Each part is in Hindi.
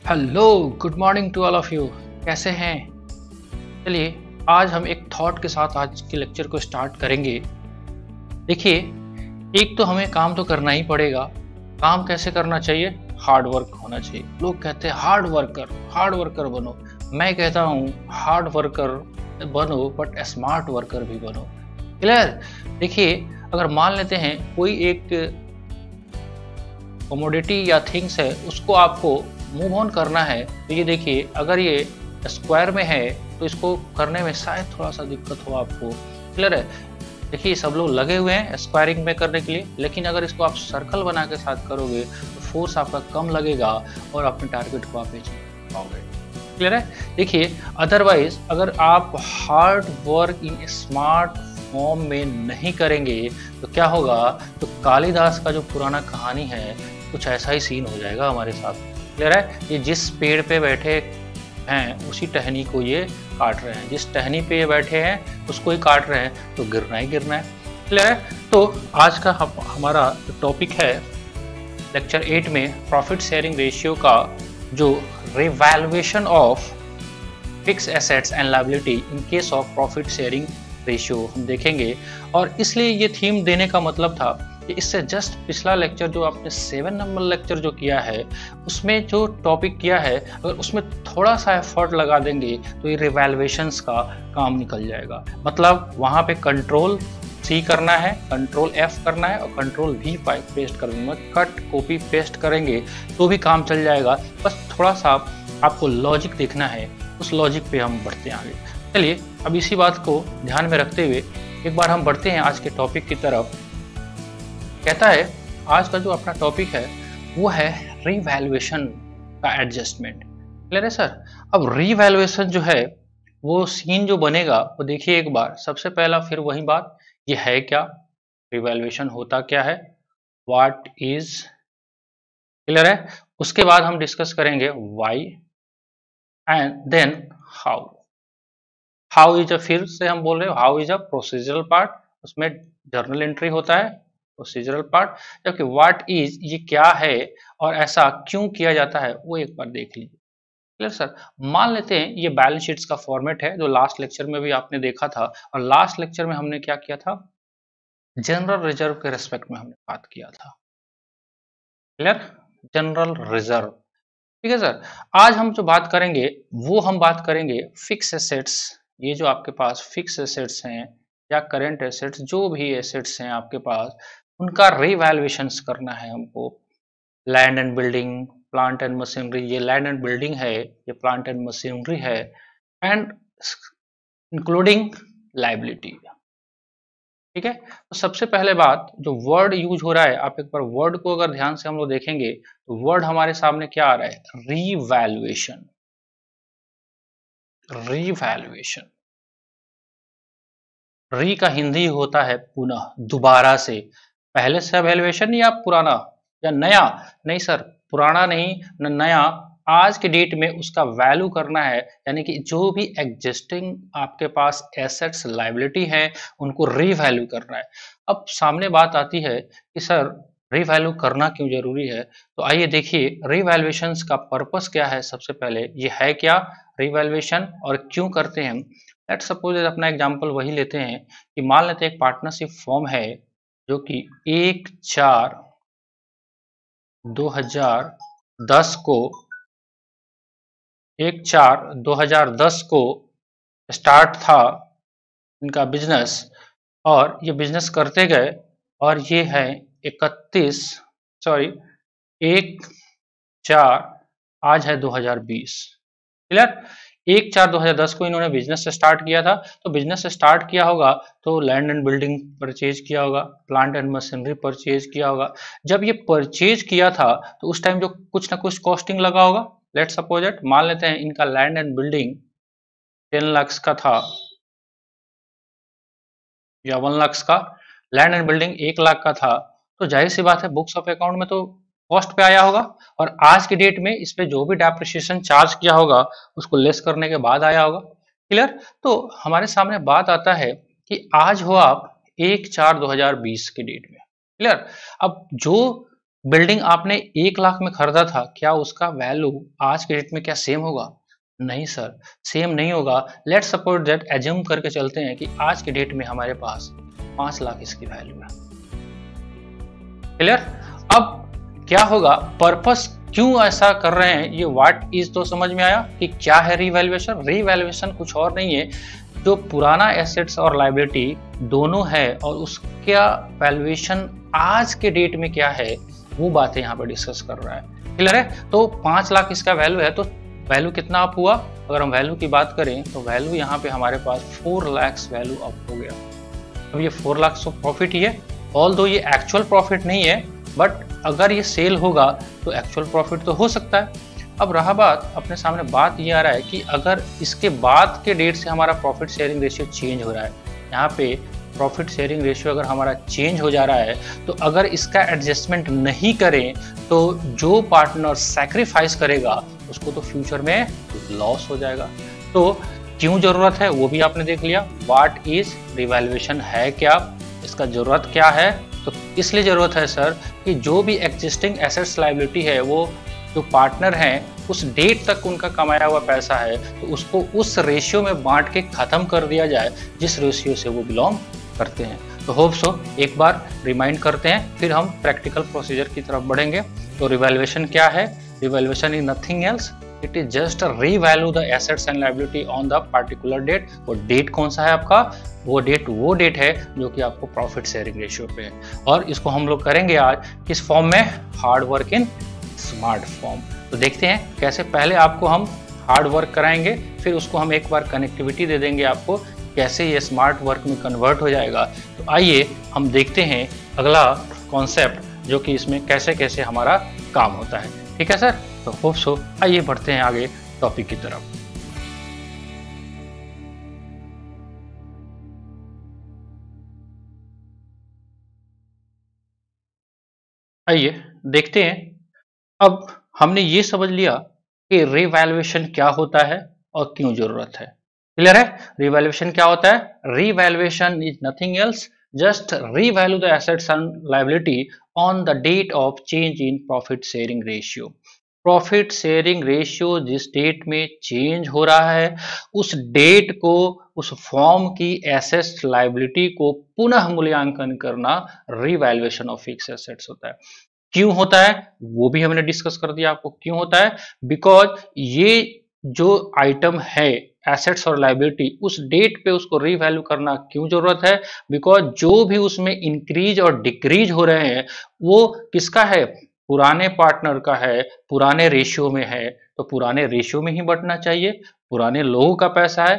Hello, good morning to all of you. कैसे हैं? चलिए, आज हम एक थॉट के साथ आज के लेक्चर को स्टार्ट करेंगे। देखिए, एक तो हमें काम तो करना ही पड़ेगा। काम कैसे करना चाहिए? हार्ड वर्क होना चाहिए। लोग कहते हैं हार्ड वर्कर बनो। मैं कहता हूँ हार्ड वर्कर बनो बट स्मार्ट वर्कर भी बनो। क्लियर? देखिए, अगर मान लेते हैं कोई एक कमोडिटी या थिंग्स है, उसको आपको मूव ऑन करना है, तो ये देखिए, अगर ये स्क्वायर में है तो इसको करने में शायद थोड़ा सा दिक्कत हो आपको। क्लियर है? देखिए, सब लोग लगे हुए हैं स्क्वायरिंग में करने के लिए, लेकिन अगर इसको आप सर्कल बना के साथ करोगे तो फोर्स आपका कम लगेगा और अपने टारगेट को आप अचीव पाओगे। क्लियर है? देखिए, अदरवाइज अगर आप hard work in smart form में नहीं करेंगे तो क्या होगा? तो कालिदास का जो पुराना कहानी है, कुछ ऐसा ही सीन हो जाएगा हमारे साथ। क्लियर है? ये जिस पेड़ पे बैठे हैं उसी टहनी को ये काट रहे हैं, जिस टहनी पे ये बैठे हैं उसको ही काट रहे हैं, तो गिरना ही गिरना है। क्लियर है? तो आज का हमारा टॉपिक है लेक्चर 8 में प्रॉफिट शेयरिंग रेशियो का जो revaluation of fix assets and liability in case of profit sharing ratio हम देखेंगे। और इसलिए ये थीम देने का मतलब था कि इससे जस्ट पिछला लेक्चर जो आपने 7 नंबर लेक्चर जो किया है, उसमें जो टॉपिक किया है, अगर उसमें थोड़ा सा एफर्ट लगा देंगे तो ये रिवैल्यूएशंस का काम निकल जाएगा। मतलब वहाँ पे कंट्रोल C करना है, कंट्रोल F करना है और कंट्रोल V5 पेस्ट कर दूंगा। कट कॉपी पेस्ट करेंगे तो भी काम चल जाएगा। बस थोड़ा सा आपको लॉजिक देखना है, उस लॉजिक पे हम बढ़ते हैं आगे। चलिए, अब इसी बात को ध्यान में रखते हुए एक बार हम बढ़ते हैं आज के टॉपिक की तरफ। कहता है आज का जो अपना टॉपिक है वो है रिवैल्यूएशन का एडजस्टमेंट। क्लियर है सर? अब रिवैल्यूएशन जो है वो सीन जो बनेगा वो देखिए एक बार। सबसे पहला फिर वही बात, ये है क्या? रिवैल्यूएशन होता क्या है? What is? क्लियर है? उसके बाद हम डिस्कस करेंगे why and then how. How is फिर से हम बोल रहे हो how is a procedural part, उसमें जर्नल एंट्री होता है प्रोसीजरल पार्ट। जबकि व्हाट इज ये क्या है और ऐसा क्यों किया जाता है वो एक बार देख लीजिए। Clear sir? मान लेते हैं ये बैलेंस शीट्स का फॉर्मेट है जो लास्ट लेक्चर में भी आपने देखा था, और लास्ट लेक्चर में हमने क्या किया था? जनरल रिजर्व के रेस्पेक्ट में हमने बात किया था। क्लियर? General reserve. ठीक है सर। आज हम जो बात करेंगे वो हम बात करेंगे फिक्स एसेट्स। ये जो आपके पास फिक्स एसेट्स हैं या करेंट एसेट्स, जो भी एसेट्स हैं आपके पास, उनका रिवैल्यूएशंस करना है हमको। Land and building, plant and machinery, ये लैंड एंड बिल्डिंग है, ये प्लांट एंड मशीनरी है, एंड इंक्लूडिंग लायबिलिटी। ठीक है? तो सबसे पहले बात, जो वर्ड यूज हो रहा है, आप एक बार वर्ड को अगर ध्यान से हम लोग देखेंगे तो वर्ड हमारे सामने क्या आ रहा है? रिवैल्यूएशन। रिवैल्यूएशन, री का हिंदी होता है पुनः, दोबारा से। पहले से वैल्यूएशन या पुराना या नया? नहीं सर, पुराना नहीं न नया, आज के डेट में उसका वैल्यू करना है। यानी कि जो भी एग्जिस्टिंग आपके पास एसेट्स लायबिलिटी है उनको रीवैल्यू करना है। अब सामने बात आती है कि सर रीवैल्यू करना क्यों जरूरी है? तो आइए देखिए, रीवैल्यूएशंस का पर्पस क्या है। सबसे पहले ये है क्या रीवैल्यूएशन और क्यों करते हैं? लेट सपोज अपना एग्जांपल वही लेते हैं कि मान लेते हैं एक पार्टनरशिप फॉर्म है जो कि 1/4/2010 को 1/4/2010 को स्टार्ट था इनका बिजनेस, और ये बिजनेस करते गए, और ये है 1/4 आज है 2020। क्लियर? 1/4/2010 को इन्होंने बिजनेस स्टार्ट किया था। तो बिजनेस स्टार्ट किया होगा तो लैंड एंड बिल्डिंग परचेज किया होगा, प्लांट एंड मशीनरी परचेज किया होगा। जब ये परचेज किया था तो उस टाइम जो कुछ ना कुछ कॉस्टिंग लगा होगा। लेट सपोज इट, मान लेते हैं इनका लैंड एंड बिल्डिंग 10 लाख का था या 1 लाख का, लैंड एंड बिल्डिंग 1 लाख का था, तो जाहिर सी बात है बुक्स ऑफ अकाउंट में तो कॉस्ट पे आया होगा, और आज की डेट में इस पे जो भी डेप्रिसिएशन चार्ज किया होगा उसको लेस करने के बाद आया होगा। क्लियर? तो हमारे सामने बात आता है कि आज हो आप 1/4/2020 के डेट में। क्लियर? अब जो बिल्डिंग आपने 1 लाख में खरीदा था, क्या उसका वैल्यू आज के डेट में क्या सेम होगा? नहीं सर, सेम नहीं होगा। लेट्स सपोज दैट, एज्यूम करके चलते हैं कि आज के डेट में हमारे पास 5 लाख इसकी वैल्यू है। क्लियर? अब क्या होगा, पर्पस क्यों ऐसा कर रहे हैं, ये व्हाट इज तो समझ में आया कि क्या है रीवैल्यूएशन। रीवैल्यूएशन कुछ और नहीं है, जो पुराना एसेट्स और लायबिलिटी दोनों है और उसका वैल्यूएशन आज के डेट में क्या है, वो बातें यहाँ पर डिस्कस कर रहा है। क्लियर है? तो 5 लाख इसका वैल्यू है, तो वैल्यू कितना अप हुआ? अगर हम वैल्यू की बात करें तो वैल्यू यहाँ पे हमारे पास 4 लाख वैल्यू अप हो गया। अब ये 4 लाख प्रॉफिट ही है, ऑल दो ये एक्चुअल प्रॉफिट नहीं है, बट अगर ये सेल होगा तो एक्चुअल प्रॉफिट तो हो सकता है। अब रहा बात, अपने सामने बात ये आ रहा है कि अगर इसके बाद के डेट से हमारा प्रॉफिट शेयरिंग रेशियो चेंज हो रहा है, यहाँ पे प्रॉफिट शेयरिंग रेशियो अगर हमारा चेंज हो जा रहा है, तो अगर इसका एडजस्टमेंट नहीं करें तो जो पार्टनर सैक्रिफाइस करेगा उसको तो फ्यूचर में लॉस हो जाएगा। तो क्यों जरूरत है वो भी आपने देख लिया। व्हाट इज रिवैल्यूएशन है क्या, इसका जरूरत क्या है? तो इसलिए जरूरत है सर कि जो भी एग्जिस्टिंग एसेट्स लायबिलिटी है, वो जो पार्टनर हैं उस डेट तक उनका कमाया हुआ पैसा है तो उसको उस रेशियो में बांट के खत्म कर दिया जाए जिस रेशियो से वो बिलोंग करते हैं। तो होप सो एक बार रिमाइंड करते हैं, फिर हम प्रैक्टिकल प्रोसीजर की तरफ बढ़ेंगे। तो रिवैल्यूएशन क्या है? Revaluation is nothing else, it is just revalue the assets and liability on the particular date. वो डेट कौन सा है आपका? वो डेट है जो कि आपको प्रॉफिट शेयरिंग रेशियो पे है। और इसको हम लोग करेंगे आज किस फॉर्म में? Hard work in smart form. तो देखते हैं कैसे पहले आपको हम हार्ड वर्क कराएंगे, फिर उसको हम एक बार कनेक्टिविटी दे देंगे आपको, कैसे ये स्मार्ट वर्क में कन्वर्ट हो जाएगा। तो आइए हम देखते हैं अगला कॉन्सेप्ट जो कि इसमें कैसे कैसे हमारा काम होता है। ठीक है सर? तो होप सो आइए बढ़ते हैं आगे टॉपिक की तरफ। आइए देखते हैं। अब हमने ये समझ लिया कि रिवैल्यूएशन क्या होता है और क्यों जरूरत है। क्लियर है? रिवैल्यूएशन क्या होता है? Revaluation is nothing else, just revalue the assets and liability on the date of change in profit sharing ratio. Profit sharing ratio जिस डेट में चेंज हो रहा है, उस डेट को, उस फॉर्म की एसेट्स लायबिलिटी को पुनः मूल्यांकन करना रिवैल्यूएशन ऑफ फिक्स एसेट्स होता है। क्यों होता है वो भी हमने डिस्कस कर दिया आपको क्यों होता है। बिकॉज ये जो आइटम है एसेट्स और लायबिलिटी, उस डेट पे उसको रीवैल्यू करना क्यों जरूरत है? बिकॉज जो भी उसमें इंक्रीज और डिक्रीज हो रहे हैं वो किसका है? पुराने पार्टनर का है, पुराने रेशियो में है, तो पुराने रेशियो में ही बंटना चाहिए, पुराने लोगों का पैसा है।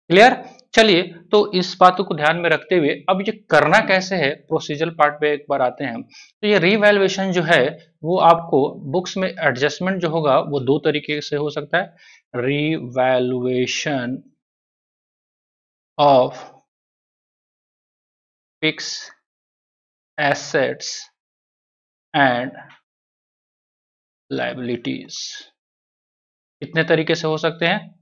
क्लियर? चलिए, तो इस बातों को ध्यान में रखते हुए अब ये करना कैसे है, प्रोसीजर पार्ट पे एक बार आते हैं। तो ये रीवैल्यूएशन जो है वो आपको बुक्स में एडजस्टमेंट जो होगा वो दो तरीके से हो सकता है। Revaluation of fix assets and liabilities, कितने तरीके से हो सकते हैं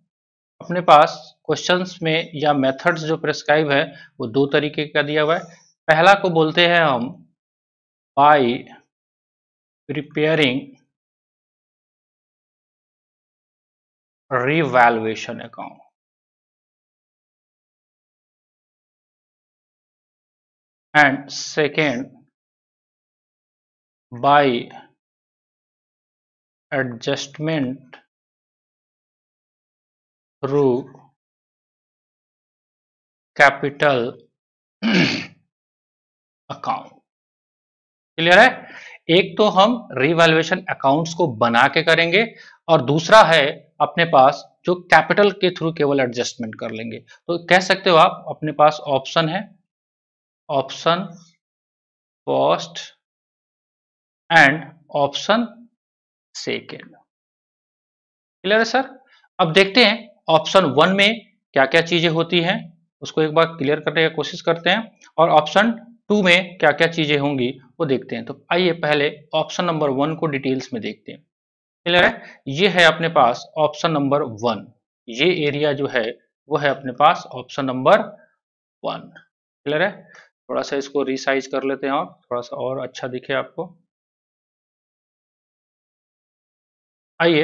अपने पास क्वेश्चंस में या मेथड्स जो प्रेस्क्राइब है वो दो तरीके का दिया हुआ है। पहला को बोलते हैं हम bye preparing revaluation account, and second by adjustment through capital account. Clear है? एक तो हम रिवैल्यूएशन अकाउंट्स को बना के करेंगे और दूसरा है अपने पास जो कैपिटल के थ्रू केवल एडजस्टमेंट कर लेंगे। तो कह सकते हो आप अपने पास ऑप्शन है, option first and option second. Clear है सर? अब देखते हैं ऑप्शन 1 में क्या क्या चीजें होती हैं, उसको एक बार क्लियर करने की कोशिश करते हैं, और ऑप्शन 2 में क्या क्या चीजें होंगी वो देखते हैं। तो आइए पहले ऑप्शन नंबर 1 को डिटेल्स में देखते हैं। क्लियर है? ये है अपने पास ऑप्शन नंबर 1, ये एरिया जो है वो है अपने पास ऑप्शन नंबर 1। क्लियर है? थोड़ा सा इसको रिसाइज कर लेते हैं और थोड़ा सा और अच्छा दिखे आपको। आइए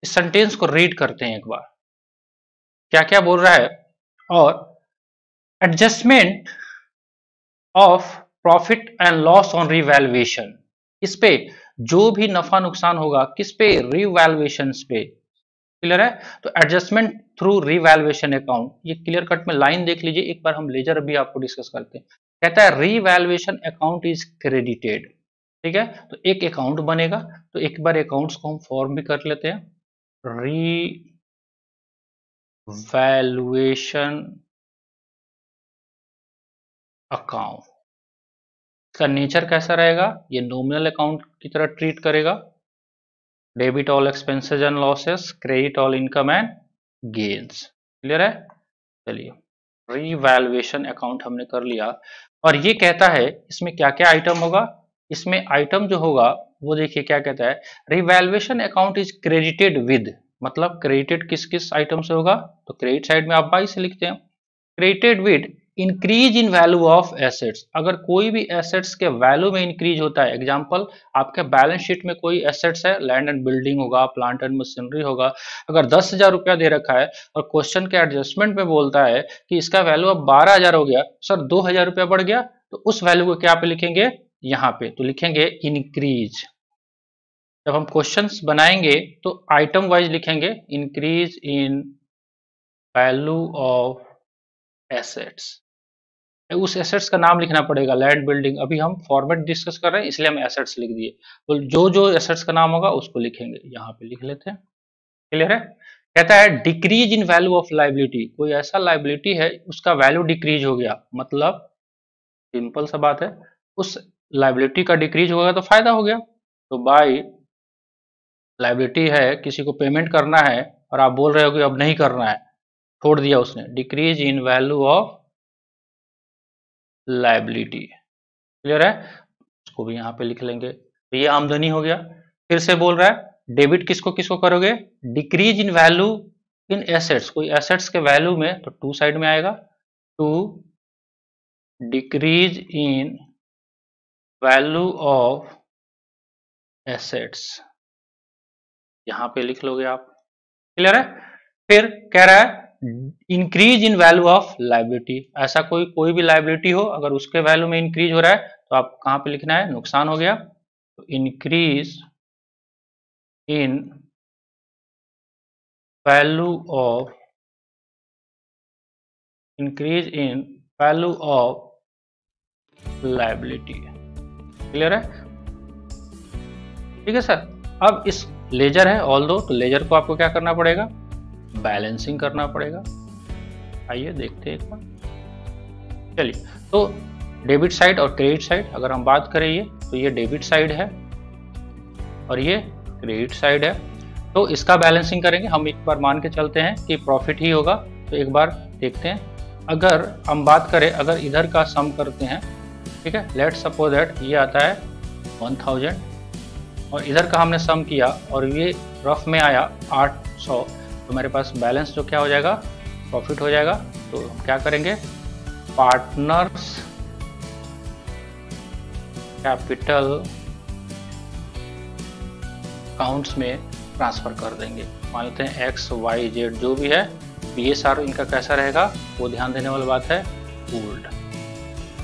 इस सेंटेंस को रीड करते हैं एक बार, क्या क्या बोल रहा है। और adjustment of profit and loss on revaluation, इस पे जो भी नफा नुकसान होगा किस पे, रिवैल्यूएशन पे। क्लियर है? तो एडजस्टमेंट थ्रू रिवैल्यूएशन अकाउंट, ये क्लियर कट में लाइन देख लीजिए एक बार, हम लेजर भी आपको डिस्कस करते हैं। कहता है रिवैल्यूएशन अकाउंट इज क्रेडिटेड। ठीक है, तो एक अकाउंट बनेगा, तो एक बार अकाउंट्स को हम फॉर्म भी कर लेते हैं। रिवैल्यूएशन अकाउंट, इसका नेचर कैसा रहेगा, ये नॉमिनल अकाउंट की तरह ट्रीट करेगा। Debit all expenses and losses, credit all income and gains. Clear है? चलिए रिवैल्यूएशन अकाउंट हमने कर लिया। और ये कहता है इसमें क्या क्या आइटम होगा, इसमें आइटम जो होगा वो देखिए क्या कहता है, revaluation account is credited with, मतलब क्रेडिटेड किस किस आइटम से होगा, तो क्रेडिट साइड में आप बाई से लिखते हैं। Credited with increase in value of assets, अगर कोई भी एसेट्स के वैल्यू में इंक्रीज होता है, एग्जांपल आपके बैलेंस शीट में कोई एसेट्स है, लैंड एंड बिल्डिंग होगा, प्लांट एंड मशीनरी होगा, अगर 10,000 रुपया दे रखा है और क्वेश्चन के एडजस्टमेंट में बोलता है कि इसका वैल्यू अब 12,000 हो गया, सर 2,000 रुपया बढ़ गया, तो उस वैल्यू को क्या पे लिखेंगे, यहाँ पे तो लिखेंगे इंक्रीज। जब हम क्वेश्चंस बनाएंगे तो आइटम वाइज लिखेंगे, increase in value of assets, उस एसेट्स का नाम लिखना पड़ेगा, लैंड बिल्डिंग, अभी हम फॉर्मेट डिस्कस कर रहे हैं इसलिए हम एसेट्स लिख दिए, तो जो जो एसेट्स का नाम होगा उसको लिखेंगे, यहाँ पे लिख लेते हैं। क्लियर है? कहता है decrease in value of liability, कोई ऐसा लाइबिलिटी है उसका वैल्यू डिक्रीज हो गया, मतलब सिंपल सा बात है, उस लाइबिलिटी का डिक्रीज हो गया तो फायदा हो गया। तो बाई लाइबिलिटी है, किसी को पेमेंट करना है और आप बोल रहे हो कि अब नहीं करना है, छोड़ दिया उसने, decrease in value of liability. Clear है? उसको भी यहाँ पे लिख लेंगे, तो ये आमदनी हो गया। फिर से बोल रहा है डेबिट किसको किसको करोगे, decrease in value in assets, कोई एसेट्स के वैल्यू में, तो टू साइड में आएगा, to decrease in value of assets, यहां पे लिख लोगे आप। क्लियर है? फिर कह रहा है increase in value of liability, ऐसा कोई भी लाइबिलिटी हो अगर उसके वैल्यू में इंक्रीज हो रहा है तो आप कहां पे लिखना है, नुकसान हो गया, तो increase in value of, increase in value of liability. Clear है? ठीक है सर। अब इस लेजर है ऑल दो, तो लेजर को आपको क्या करना पड़ेगा, बैलेंसिंग करना पड़ेगा। आइए देखते हैं एक बार। चलिए, तो डेबिट साइड और क्रेडिट साइड अगर हम बात करें, ये तो ये डेबिट साइड है और ये क्रेडिट साइड है, तो इसका बैलेंसिंग करेंगे। हम एक बार मान के चलते हैं कि प्रॉफिट ही होगा, तो एक बार देखते हैं। अगर हम बात करें, अगर इधर का सम करते हैं, ठीक है, लेट सपोज दैट ये आता है 1000 और इधर का हमने सम किया और ये रफ में आया 800, तो मेरे पास बैलेंस जो क्या हो जाएगा, प्रॉफिट हो जाएगा। तो हम क्या करेंगे, पार्टनर्स कैपिटल अकाउंट्स में ट्रांसफर कर देंगे। मान लेते हैं एक्स वाई जेड जो भी है, पीएसआर इनका कैसा रहेगा, वो ध्यान देने वाली बात है,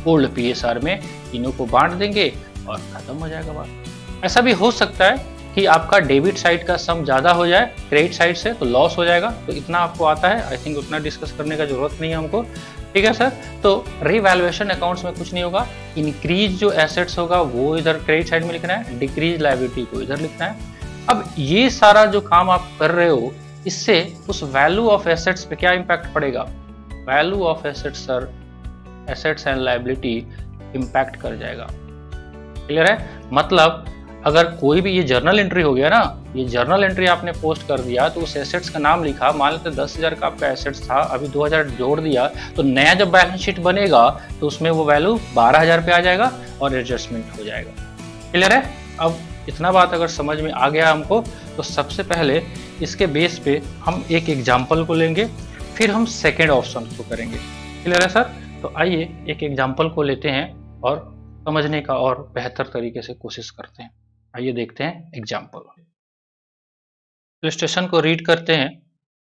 ओल्ड पीएसआर में तीनों को बांट देंगे और खत्म हो जाएगा बात। ऐसा भी हो सकता है कि आपका डेबिट साइड का सम ज्यादा हो जाए क्रेडिट साइड से, तो लॉस हो जाएगा, तो इतना आपको आता है, आई थिंक उतना डिस्कस करने का जरूरत नहीं है हमको। ठीक है सर। तो रिवैल्यूएशन अकाउंट्स में कुछ नहीं होगा, इंक्रीज जो एसेट्स होगा वो इधर क्रेडिट साइड में लिखना है, डिक्रीज लायबिलिटी को इधर लिखना है। अब ये सारा जो काम आप कर रहे हो, इससे उस वैल्यू ऑफ एसेट्स पे क्या इंपैक्ट पड़ेगा, value of assets sir, assets and liability impact कर जाएगा। क्लियर है? मतलब अगर कोई भी ये जर्नल एंट्री हो गया ना, ये जर्नल एंट्री आपने पोस्ट कर दिया, तो उस एसेट्स का नाम लिखा, मान लेते 10,000 का आपका एसेट्स था, अभी 2,000 जोड़ दिया, तो नया जब बैलेंस शीट बनेगा तो उसमें वो वैल्यू 12,000 पे आ जाएगा और एडजस्टमेंट हो जाएगा। क्लियर है? अब इतना बात अगर समझ में आ गया हमको, तो सबसे पहले इसके बेस पे हम एक एग्जाम्पल को लेंगे, फिर हम सेकेंड ऑप्शन को करेंगे। क्लियर है सर? तो आइए एक एग्जाम्पल को लेते हैं और समझने का और बेहतर तरीके से कोशिश करते हैं। आइए देखते हैं एग्जाम्पल। इलस्ट्रेशन को रीड करते हैं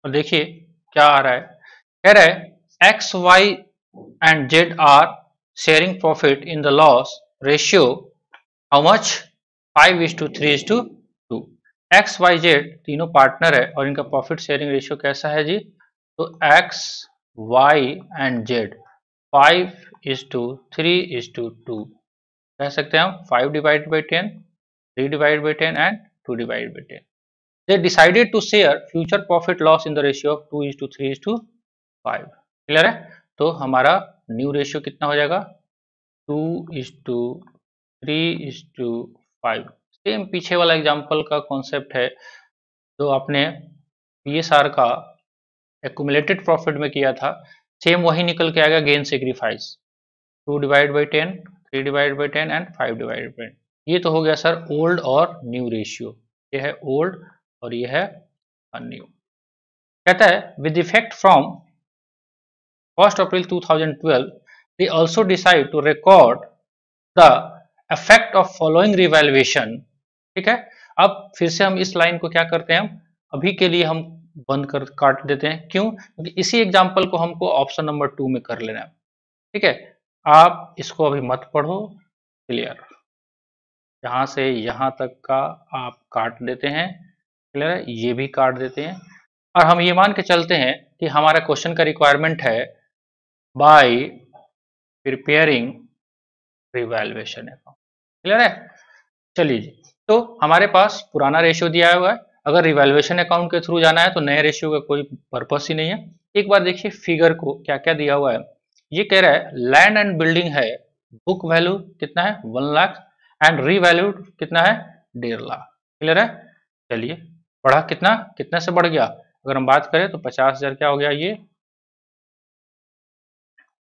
और देखिए क्या आ रहा है। कह रहा है X Y and Z are sharing profit in the loss ratio how much 5:3:2। X Y Z तीनों पार्टनर है और इनका प्रॉफिट शेयरिंग रेशियो कैसा है जी? तो एक्स वाई एंड जेड 5:3:2 कह सकते हैं हम। 5/10, 3/10 and 2/10। They decided to share future profit loss in the ratio of 2:3:5। Clear है? तो हमारा न्यू रेशियो कितना हो जाएगा? 2:3:5। सेम पीछे वाला एग्जाम्पल का कॉन्सेप्ट है जो आपने पीएसआर का एक्यूमुलेटेड प्रॉफिट में किया था, सेम वही निकल के आएगा गेन सेक्रीफाइस। 2/10, 3/10 एंड 5/10। ये तो हो गया सर ओल्ड और न्यू रेशियो। ये है ओल्ड और ये है न्यू। कहता है with effect from 1 April 2012 they also decide to record the effect of following revaluation। ठीक है, अब फिर से हम इस लाइन को क्या करते हैं, हम अभी के लिए हम बंद कर काट देते हैं। क्यों? क्योंकि इसी एग्जांपल को हमको ऑप्शन नंबर 2 में कर लेना है। ठीक है, आप इसको अभी मत पढ़ो, क्लियर। यहां से यहां तक का आप काट देते हैं, क्लियर है, ये भी काट देते हैं। और हम ये मान के चलते हैं कि हमारा क्वेश्चन का रिक्वायरमेंट है bye preparing revaluation account. Clear है? चलिए जी, तो हमारे पास पुराना रेशियो दिया हुआ है। अगर रिवैल्यूएशन अकाउंट के थ्रू जाना है तो नए रेशियो का कोई पर्पस ही नहीं है। एक बार देखिए फिगर को क्या क्या दिया हुआ है। ये कह रहा है लैंड एंड बिल्डिंग है, बुक वैल्यू कितना है 1 लाख एंड रीवैल्यूड कितना है 1.5 लाख। क्लियर है? चलिए, बढ़ा कितना, कितने से बढ़ गया? अगर हम बात करें तो 50,000 क्या हो गया, ये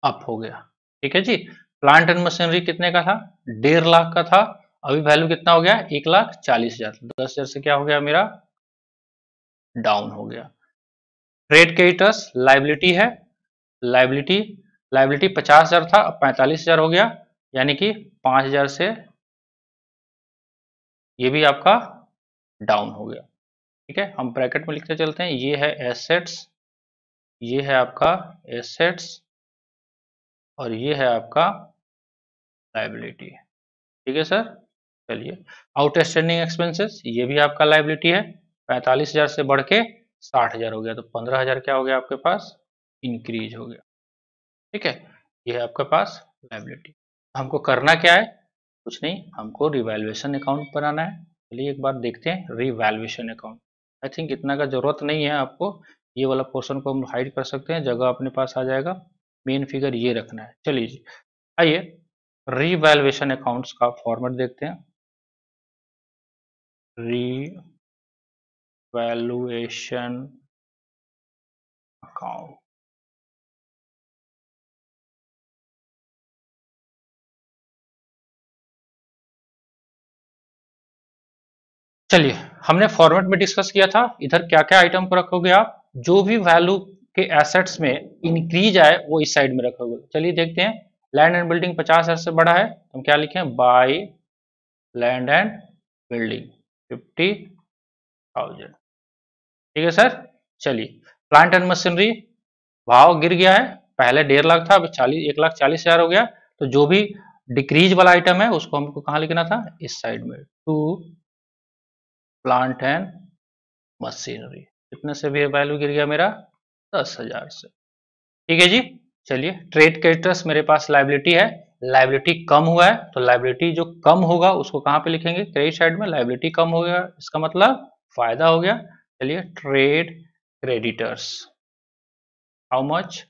अप हो गया। ठीक है जी। प्लांट एंड मशीनरी कितने का था? 1.5 लाख का था। अभी वैल्यू कितना हो गया? 1,40,000। 10,000 से क्या हो गया मेरा, डाउन हो गया। ट्रेड क्रेडिटर्स लाइबिलिटी है, लाइबिलिटी लाइबिलिटी 50,000 था, अब 45,000 हो गया, यानी कि 5,000 से ये भी आपका डाउन हो गया। ठीक है, हम ब्रैकेट में लिखते चलते हैं। ये है एसेट्स, ये है आपका एसेट्स और ये है आपका लाइबिलिटी। ठीक है सर। चलिए, आउटस्टैंडिंग एक्सपेंसेस ये भी आपका लाइबिलिटी है। 45,000 से बढ़ के 60,000 हो गया, तो 15,000 क्या हो गया आपके पास, इंक्रीज हो गया। ठीक है, ये है आपके पास लाइबिलिटी। हमको करना क्या है? कुछ नहीं, हमको रिवैल्यूएशन अकाउंट बनाना है। चलिए एक बार देखते हैं रिवैल्यूएशन अकाउंट। आई थिंक इतना का जरूरत नहीं है आपको, ये वाला पोर्शन को हम हाइड कर सकते हैं, जगह अपने पास आ जाएगा। मेन फिगर ये रखना है। चलिए जी, आइए रिवैल्यूएशन अकाउंट्स का फॉर्मेट देखते हैं। रिवैल्यूएशन अकाउंट, चलिए हमने फॉर्मेट में डिस्कस किया था। इधर क्या क्या आइटम को रखोगे आप, जो भी वैल्यू के एसेट्स में इंक्रीज आए वो इस साइड में रखोगे। चलिए देखते हैं। लैंड एंड बिल्डिंग 50,000 से बड़ा है, हम क्या लिखें, बाय लैंड एंड बिल्डिंग 50,000। ठीक है सर। चलिए, प्लांट एंड मशीनरी भाव गिर गया है, पहले 1.5 लाख था, अब 1,40,000 हो गया। तो जो भी डिक्रीज वाला आइटम है उसको हमको कहाँ लिखना था, इस साइड में, टू प्लांट एंड मशीनरी। कितने से भी वैल्यू गिर गया मेरा, 10,000 से। ठीक है जी। चलिए, ट्रेड क्रेडिटर्स मेरे पास लाइबिलिटी है, लाइबिलिटी कम हुआ है, तो लाइबिलिटी जो कम होगा उसको कहाँ पे लिखेंगे, क्रेडिट साइड में। लाइबिलिटी कम हो गया, इसका मतलब फायदा हो गया। चलिए, trade creditors how much,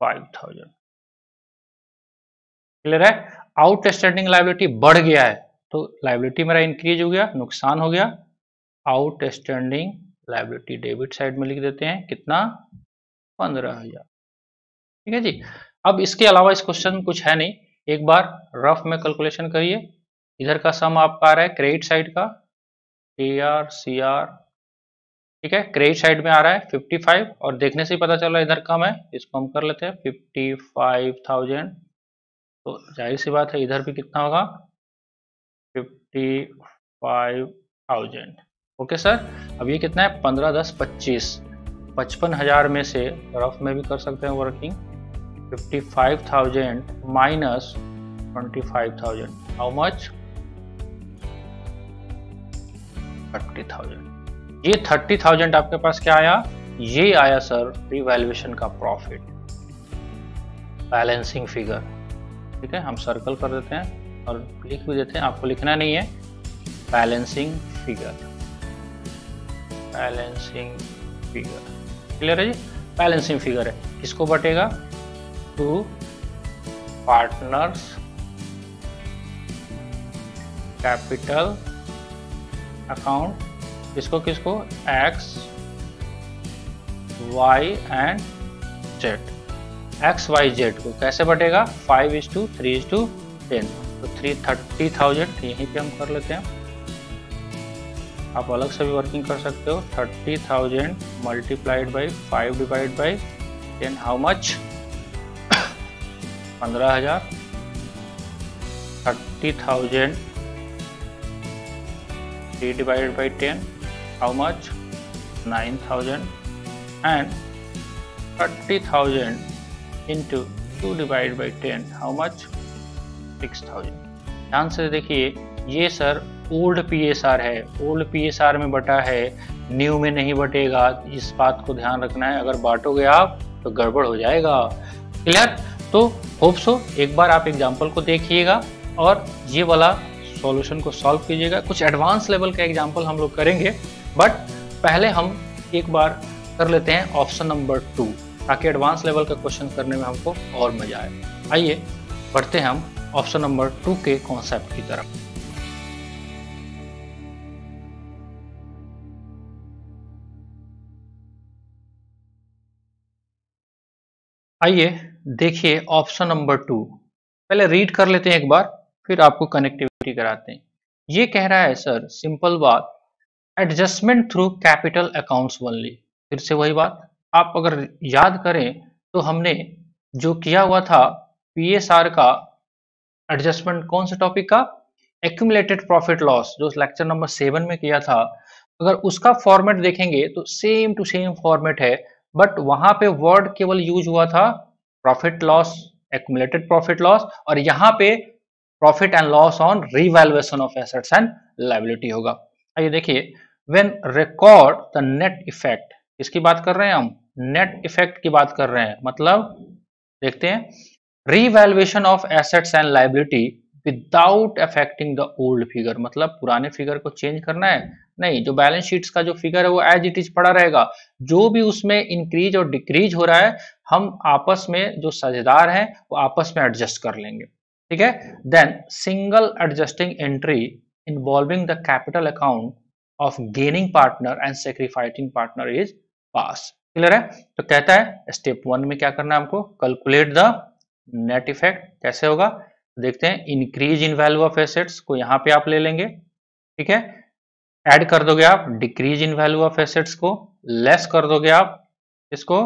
5,000। Clear है? आउटस्टैंडिंग लाइबिलिटी बढ़ गया है, तो लाइबिलिटी मेरा इंक्रीज हो गया, नुकसान हो गया। आउटस्टैंडिंग लाइबिलिटी डेबिट साइड में लिख देते हैं, कितना, 15,000। ठीक है जी। अब इसके अलावा इस क्वेश्चन में कुछ है नहीं, एक बार रफ में कैलकुलेशन करिए। इधर का सम आपका आ रहा है क्रेडिट साइड का, AR CR। ठीक है, क्रेडिट साइड में आ रहा है 55 और देखने से ही पता चल रहा है इधर कम है, इसको हम कर लेते हैं 55,000। तो जाहिर सी बात है इधर भी कितना होगा, 55,000 ओके सर, अब ये कितना है 15 10 25, 55,000 में से रफ में भी कर सकते हैं वर्किंग, 55,000 माइनस 25,000, हाउ मच 30,000। ये 30,000 आपके पास क्या आया, ये आया सर रिवैल्यूएशन का प्रॉफिट, बैलेंसिंग फिगर। ठीक है, हम सर्कल कर देते हैं और लिख भी देते हैं, आपको लिखना नहीं है, balancing figure, balancing figure clear है जी। बैलेंसिंग फिगर है, किसको बटेगा, टू पार्टनर्स कैपिटल अकाउंट, किसको किसको, X Y and Z. X Y Z को कैसे बटेगा, 5:3:10, तो 30,000 यहीं पे हम कर लेते हैं। आप अलग से भी वर्किंग कर सकते हो, 30,000 multiplied by 5 divide by 10, how much 15,000, 30,000 3 divided by 10, how much 9,000, and 30,000 into 2 divided by 10, how much 6,000। ध्यान से देखिए, ये सर ओल्ड PSR है, ओल्ड PSR में बटा है, न्यू में नहीं बटेगा, इस बात को ध्यान रखना है, अगर बांटोगे आप तो गड़बड़ हो जाएगा। क्लियर, तो होप सो एक बार आप एग्जाम्पल को देखिएगा और ये वाला सॉल्यूशन को सॉल्व कीजिएगा। कुछ एडवांस लेवल का एग्जाम्पल हम लोग करेंगे, बट पहले हम एक बार कर लेते हैं ऑप्शन नंबर 2, ताकि एडवांस लेवल का क्वेश्चन करने में हमको और मजा आए। आइए बढ़ते हैं हम ऑप्शन नंबर 2 के कॉन्सेप्ट की तरफ। आइए देखिए ऑप्शन नंबर 2, पहले रीड कर लेते हैं एक बार, फिर आपको कनेक्टिविटी कराते हैं। ये कह रहा है सर सिंपल बात, adjustment through capital accounts only. फिर से वही बात, आप अगर याद करें तो हमने जो किया हुआ था PSR का एडजस्टमेंट, कौन से टॉपिक का, एक्यूमुलेटेड प्रॉफिट लॉस, जो लेक्चर नंबर 7 में किया था, अगर उसका फॉर्मेट देखेंगे तो सेम टू सेम फॉर्मेट है, बट वहां पे वर्ड केवल यूज हुआ था profit loss, accumulated profit loss, और यहाँ पे profit and loss on revaluation of assets and liability होगा। आइए देखिए, when record the net effect, किसकी बात कर रहे हैं हम, नेट इफेक्ट की बात कर रहे हैं, मतलब देखते हैं, revaluation of assets and liability without affecting the old figure, मतलब पुराने फिगर को चेंज करना है नहीं, जो बैलेंस शीट्स का जो फिगर है वो एज इट इज पड़ा रहेगा, जो भी उसमें इंक्रीज और डिक्रीज हो रहा है हम आपस में जो साझेदार हैं वो आपस में एडजस्ट कर लेंगे। ठीक है, then single adjusting entry involving the capital account of gaining partner and sacrificing partner is pass. Clear है, तो कहता है स्टेप 1 में क्या करना है हमको, कैलकुलेट द नेट इफेक्ट। कैसे होगा देखते हैं, increase in value of assets को यहाँ पे आप ले लेंगे, ठीक है, ऐड कर दोगे आप decrease in value of assets को, लेस कर दोगे आप इसको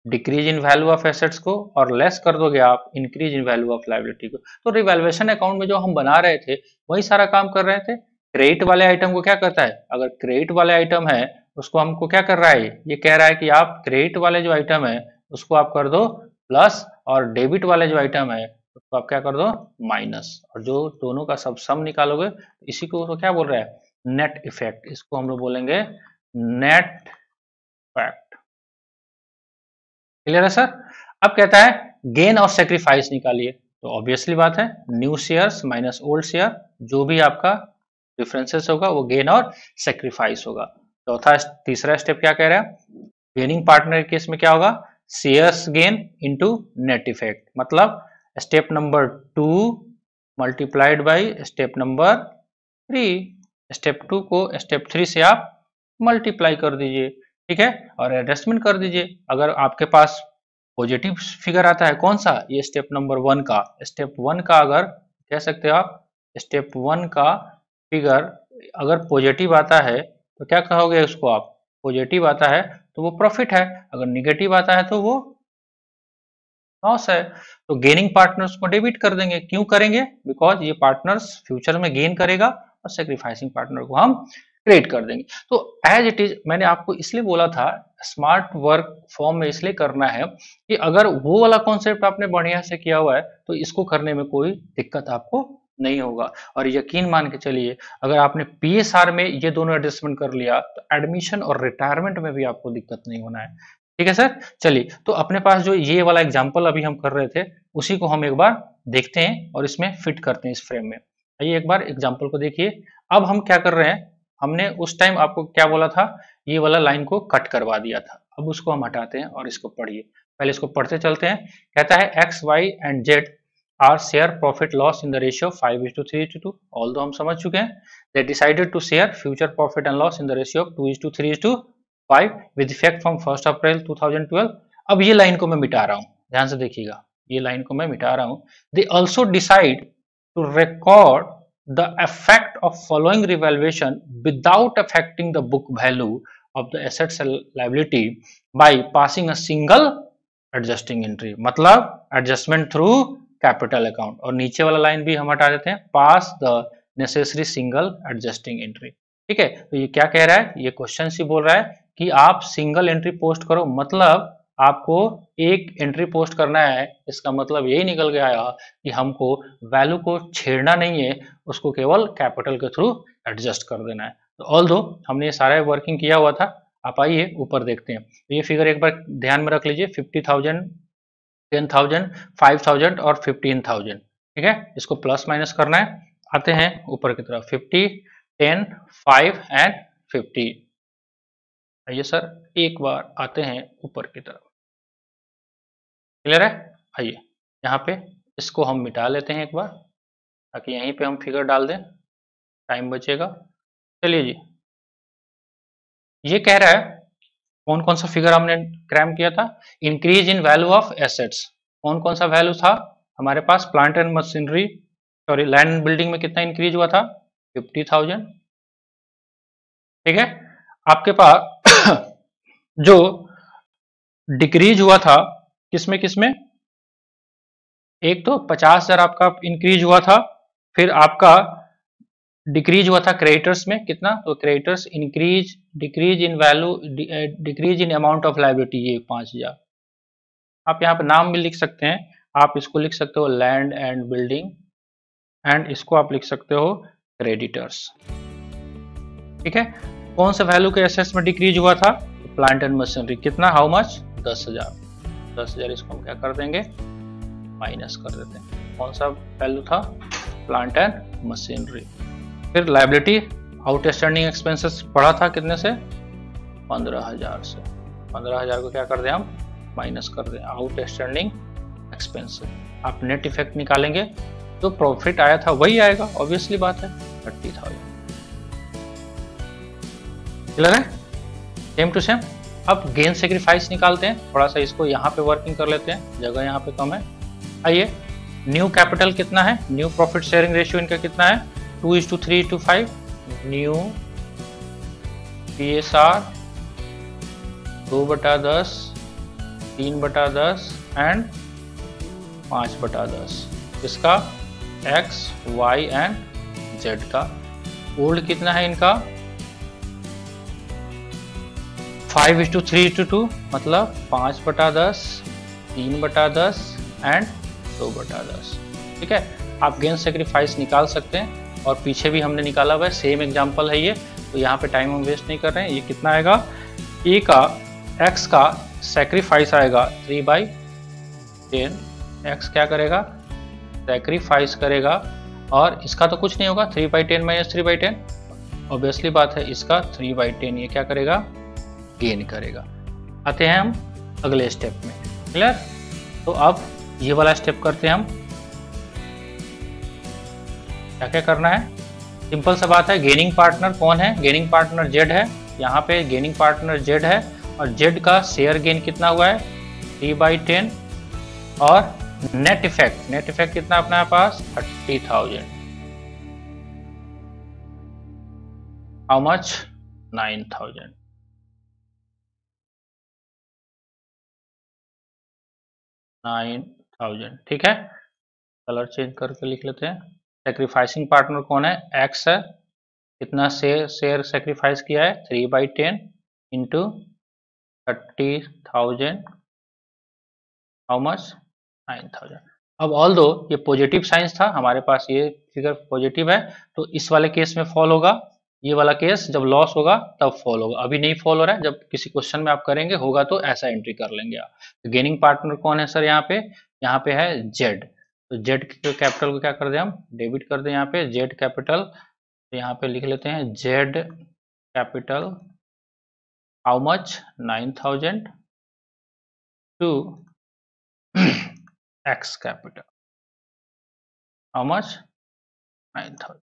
decrease in value of assets को, और लेस कर दोगे आप increase in value of liability को। तो रिवैल्यूएशन अकाउंट में जो हम बना रहे थे वही सारा काम कर रहे थे। क्रेडिट वाले आइटम को क्या करता है, अगर क्रेडिट वाले आइटम है उसको हमको क्या कर रहा है, ये कह रहा है कि आप क्रेडिट वाले जो आइटम है उसको आप कर दो प्लस, और डेबिट वाले जो आइटम है उसको आप क्या कर दो माइनस, और जो दोनों का सब सम निकालोगे इसी को तो क्या बोल रहा है, नेट इफेक्ट। इसको हम लोग बोलेंगे नेट इफेक्ट। क्लियर है सर। अब कहता है गेन और सेक्रीफाइस निकालिए, तो ऑब्वियसली बात है new shares minus old share, जो भी आपका डिफरेंसेस होगा वो गेन और सेक्रीफाइस होगा। तीसरा स्टेप क्या कह रहा है, गेनिंग पार्टनर केस में क्या होगा, shares gain into net effect, मतलब step number 2 multiplied by step number 3, step 2 को स्टेप 3 से आप मल्टीप्लाई कर दीजिए, ठीक है, और एडजस्टमेंट कर दीजिए। अगर आपके पास पॉजिटिव फिगर आता है, कौन सा, ये स्टेप नंबर 1 का, स्टेप 1 का अगर कह सकते हो आप, स्टेप 1 का फिगर अगर पॉजिटिव आता है तो क्या कहोगे उसको आप, पॉजिटिव आता है तो वो प्रॉफिट है, अगर निगेटिव आता है तो वो लॉस है। तो गेनिंग पार्टनर्स को डेबिट कर देंगे, क्यों करेंगे, बिकॉज ये पार्टनर्स फ्यूचर में गेन करेगा, और सेक्रीफाइसिंग पार्टनर को हम क्रिएट कर देंगे। तो एज इट इज मैंने आपको इसलिए बोला था स्मार्ट वर्क फॉर्म में इसलिए करना है कि अगर वो वाला कॉन्सेप्ट आपने बढ़िया से किया हुआ है तो इसको करने में कोई दिक्कत आपको नहीं होगा। और यकीन मान के चलिए अगर आपने पीएसआर में ये दोनों एडजस्टमेंट कर लिया तो एडमिशन और रिटायरमेंट में भी आपको दिक्कत नहीं होना है। ठीक है सर, चलिए तो अपने पास जो ये वाला एग्जाम्पल अभी हम कर रहे थे उसी को हम एक बार देखते हैं और इसमें फिट करते हैं इस फ्रेम में। आइए एक बार एग्जाम्पल को देखिए। अब हम क्या कर रहे हैं, हमने उस टाइम आपको क्या बोला था, ये वाला लाइन को कट करवा दिया था। अब उसको हम हटाते हैं और इसको पढ़िए, पहले इसको पढ़ते चलते हैं। कहता है X Y and Z are share profit loss in the ratio 5:3:2। Although हम समझ चुके हैं, they decided to share future profit and loss in the ratio of 2:3:5 with effect from 1 April 2012। अब ये लाइन को मैं मिटा रहा हूँ, ध्यान से देखिएगा, ये लाइन को मैं मिटा रहा हूँ। They also decide to record the effect of following revaluation without affecting the book value of the assets and liability by passing a single adjusting entry, मतलब adjustment through capital account। और नीचे वाला लाइन भी हम हटा देते हैं, pass the necessary single adjusting entry। ठीक है, तो ये क्या कह रहा है, ये क्वेश्चन ही बोल रहा है कि आप सिंगल एंट्री पोस्ट करो, मतलब आपको एक एंट्री पोस्ट करना है। इसका मतलब यही निकल गया कि हमको वैल्यू को छेड़ना नहीं है, उसको केवल कैपिटल के थ्रू एडजस्ट कर देना है। तो ऑल दो हमने ये सारा वर्किंग किया हुआ था। आप आइए ऊपर देखते हैं। तो ये फिगर एक बार ध्यान में रख लीजिए, 50,000, 10,000, 5,000 और 15,000। ठीक है, इसको प्लस माइनस करना है। आते हैं ऊपर की तरफ, 50, 10, 5 एंड 50। आइए सर एक बार आते हैं ऊपर की तरफ, क्लियर है। आइए यहाँ पे इसको हम मिटा लेते हैं एक बार, ताकि यहीं पे हम फिगर डाल दें, टाइम बचेगा। चलिए जी, ये कह रहा है कौन कौन सा फिगर हमने क्रैम किया था, increase in value of assets. कौन कौन सा वैल्यू था हमारे पास, plant and machinery, sorry land and building में कितना इंक्रीज हुआ था, 50,000। ठीक है, आपके पास जो डिक्रीज हुआ था किसमें किसमें, एक तो 50,000 आपका इंक्रीज हुआ था, फिर आपका डिक्रीज हुआ था क्रेडिटर्स में कितना, तो creditors increase, decrease in value, decrease in amount of liability, ये 5,000। आप यहाँ पे नाम भी लिख सकते हैं, आप इसको लिख सकते हो लैंड एंड बिल्डिंग, एंड इसको आप लिख सकते हो क्रेडिटर्स। ठीक है, कौन सा वैल्यू के एसेट्स में डिक्रीज हुआ था, प्लांट एंड मशीनरी, कितना, हाउ मच, 10,000। 10,000 इसको हम क्या कर देंगे, माइनस कर देते हैं। कौन सा वैल्यू था, प्लांट एंड मशीनरी। फिर लायबिलिटी, आउटस्टैंडिंग एक्सपेंसेस बढ़ा था कितने से, 15,000 से। 15,000 को क्या कर दें हम, माइनस कर दें आउटस्टैंडिंग एक्सपेंसेस। आप नेट इफेक्ट निकालेंगे तो प्रॉफिट आया था वही आएगा, ऑब्वियसली बात है, 30,000। क्लियर है, सेम टू सेम। अब गेन सेक्रीफाइस निकालते हैं, थोड़ा सा इसको यहाँ पे वर्किंग कर लेते हैं, जगह यहाँ पे कम है। आइए, न्यू कैपिटल कितना है, न्यू प्रॉफिट शेयरिंग रेशियो इनका कितना है, 2:3:5। New PSR 2/10, 3/10 and 5/10। इसका X, Y एंड Z का। ओल्ड कितना है इनका, 5:3:2, मतलब 5/10, 3/10 एंड 2/10। ठीक है, आप गेन सेक्रीफाइस निकाल सकते हैं, और पीछे भी हमने निकाला हुआ है, सेम एग्जांपल है ये, तो यहाँ पे टाइम हम वेस्ट नहीं कर रहे हैं। ये कितना आएगा, ए का, एक्स का सेक्रीफाइस आएगा 3/10। एक्स क्या करेगा, सेक्रीफाइस करेगा, और इसका तो कुछ नहीं होगा, 3/10 माइनस 3/10, ऑब्वियसली बात है, इसका 3/10 ये क्या करेगा, गेन करेगा। आते हैं हम अगले स्टेप में, क्लियर। तो अब ये वाला स्टेप करते हैं हम, क्या क्या करना है, सिंपल सा बात है। गेनिंग पार्टनर कौन है, गेनिंग पार्टनर जेड है, यहाँ पे गेनिंग पार्टनर जेड है, और जेड का शेयर गेन कितना हुआ है, 3/10, और नेट इफेक्ट कितना अपने पास, 30,000। How much, 9,000। ठीक है, कलर चेंज करके लिख लेते हैं। सेक्रीफाइसिंग पार्टनर कौन है, एक्स है, कितना शेयर सेक्रीफाइस किया है, 3/10 इंटू 30,000, हाउ मच, 9,000। अब ऑल दो ये पॉजिटिव साइंस था, हमारे पास ये फिगर पॉजिटिव है, तो इस वाले केस में फॉल होगा, ये वाला केस जब लॉस होगा तब फॉल होगा। अभी नहीं फॉल हो रहा है, जब किसी क्वेश्चन में आप करेंगे होगा तो ऐसा एंट्री कर लेंगे आप। तो गेनिंग पार्टनर कौन है सर, यहाँ पे है जेड। तो जेड के कैपिटल को क्या कर दें हम, डेबिट कर दें यहाँ पे जेड कैपिटल। तो यहाँ पे लिख लेते हैं Z capital how much, 9,000 to X capital how much, 9,000।